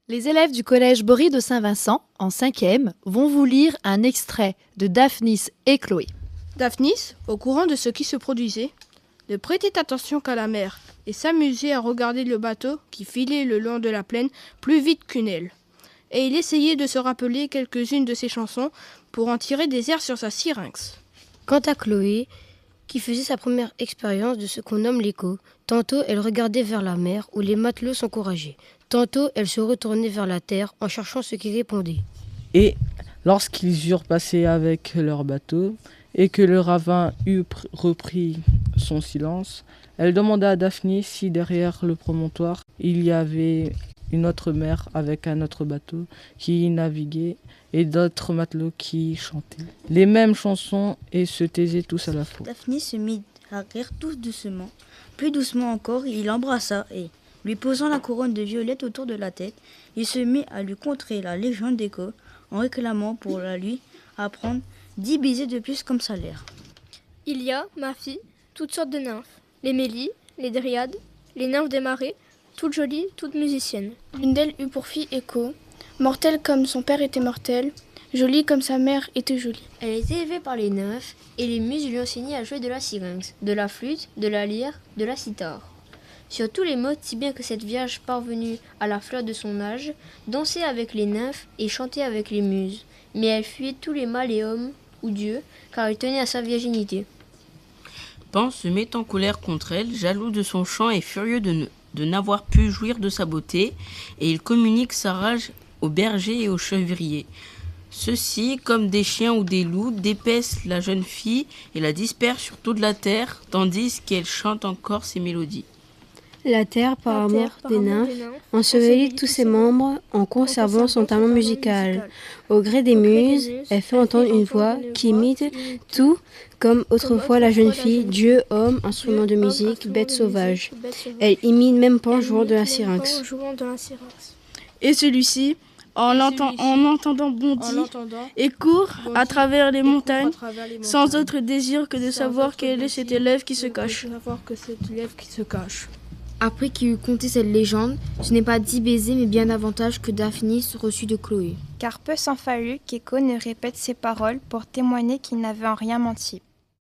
Les élèves du collège Bory de Saint-Vincent, en 5e, vont vous lire un extrait de Daphnis et Chloé. Daphnis, au courant de ce qui se produisait, ne prêtait attention qu'à la mer et s'amusait à regarder le bateau qui filait le long de la plaine plus vite qu'une aile. Et il essayait de se rappeler quelques-unes de ses chansons pour en tirer des airs sur sa syrinx. Quant à Chloé, qui faisait sa première expérience de ce qu'on nomme l'écho, tantôt elle regardait vers la mer où les matelots s'encourageaient, tantôt elle se retournait vers la terre en cherchant ce qui répondait. Et lorsqu'ils eurent passé avec leur bateau et que le ravin eut repris son silence, elle demanda à Daphnis si derrière le promontoire il y avait une autre mer avec un autre bateau qui y naviguait et d'autres matelots qui y chantaient les mêmes chansons et se taisaient tous à la fois. Daphnis se mit à rire tout doucement. Plus doucement encore, il l'embrassa et, lui posant la couronne de violettes autour de la tête, il se mit à lui conter la légende d'Écho en réclamant pour la lui apprendre 10 baisers de plus comme salaire. Il y a, ma fille, toutes sortes de nymphes. Les mélies, les dryades, les nymphes des marais, toutes jolies, toutes musiciennes. L'une d'elles eut pour fille Écho, mortelle comme son père était mortel, jolie comme sa mère était jolie. Elle était élevée par les nymphes et les muses lui enseignaient à jouer de la syrinx, de la flûte, de la lyre, de la cithare. Sur tous les modes, si bien que cette vierge parvenue à la fleur de son âge dansait avec les nymphes et chantait avec les muses. Mais elle fuyait tous les mâles et hommes ou dieux, car elle tenait à sa virginité. Pan se met en colère contre elle, jaloux de son chant et furieux de n'avoir pu jouir de sa beauté, et il communique sa rage aux bergers et aux chevriers. Ceux-ci, comme des chiens ou des loups, dépècent la jeune fille et la dispersent sur toute la terre, tandis qu'elle chante encore ses mélodies. La terre, par amour des nymphes, ensevelit tous ses membres en conservant son talent musical. Au gré des muses, elle fait entendre une voix qui imite tout, comme autrefois la jeune fille, Dieu, homme, instrument de musique, bête sauvage. Elle imite même Pan jouant de la syrinx. Et celui-ci, en entendant bondit et court à travers les montagnes, sans autre désir que de savoir quel est cet élève qui se cache. Après qu'il eut conté cette légende, ce n'est pas 10 baisers mais bien davantage que Daphnis reçut de Chloé. Car peu s'en fallut qu'Écho ne répète ces paroles pour témoigner qu'il n'avait en rien menti.